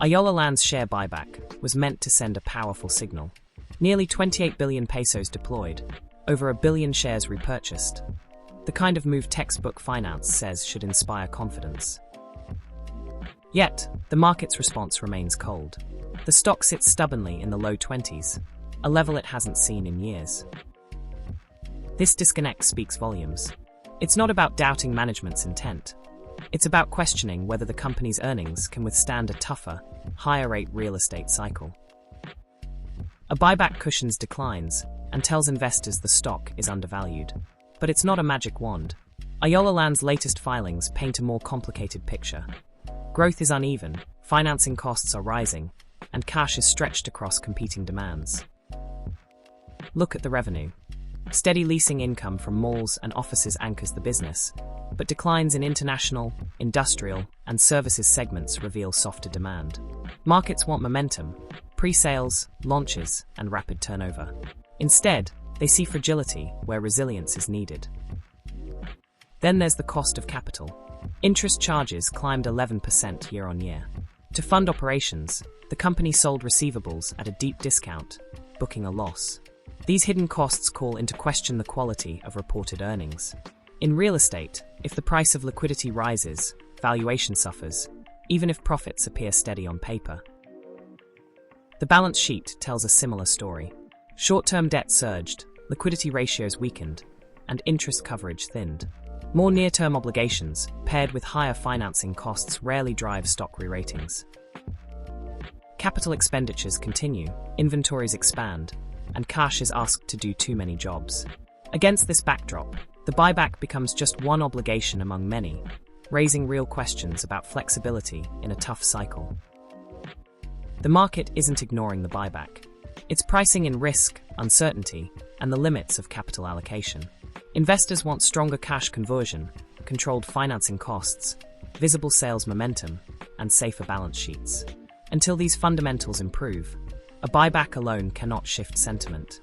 Ayala Land's share buyback was meant to send a powerful signal. Nearly 28 billion pesos deployed, over a billion shares repurchased. The kind of move textbook finance says should inspire confidence. Yet, the market's response remains cold. The stock sits stubbornly in the low 20s, a level it hasn't seen in years. This disconnect speaks volumes. It's not about doubting management's intent. It's about questioning whether the company's earnings can withstand a tougher, higher-rate real estate cycle. A buyback cushions declines and tells investors the stock is undervalued. But it's not a magic wand. Ayala Land's latest filings paint a more complicated picture. Growth is uneven, financing costs are rising, and cash is stretched across competing demands. Look at the revenue. Steady leasing income from malls and offices anchors the business, but declines in international, industrial, and services segments reveal softer demand. Markets want momentum, pre-sales, launches, and rapid turnover. Instead, they see fragility where resilience is needed. Then there's the cost of capital. Interest charges climbed 11% year-on-year. To fund operations, the company sold receivables at a deep discount, booking a loss. These hidden costs call into question the quality of reported earnings. In real estate, if the price of liquidity rises, valuation suffers, even if profits appear steady on paper. The balance sheet tells a similar story. Short-term debt surged, liquidity ratios weakened, and interest coverage thinned. More near-term obligations, paired with higher financing costs, rarely drive stock re-ratings. Capital expenditures continue, inventories expand, and cash is asked to do too many jobs. Against this backdrop, the buyback becomes just one obligation among many, raising real questions about flexibility in a tough cycle. The market isn't ignoring the buyback. It's pricing in risk, uncertainty, and the limits of capital allocation. Investors want stronger cash conversion, controlled financing costs, visible sales momentum, and safer balance sheets. Until these fundamentals improve, a buyback alone cannot shift sentiment.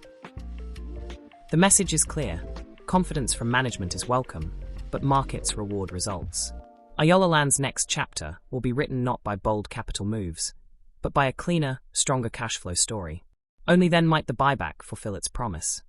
The message is clear. Confidence from management is welcome, but markets reward results. Ayala Land's next chapter will be written not by bold capital moves, but by a cleaner, stronger cash flow story. Only then might the buyback fulfill its promise.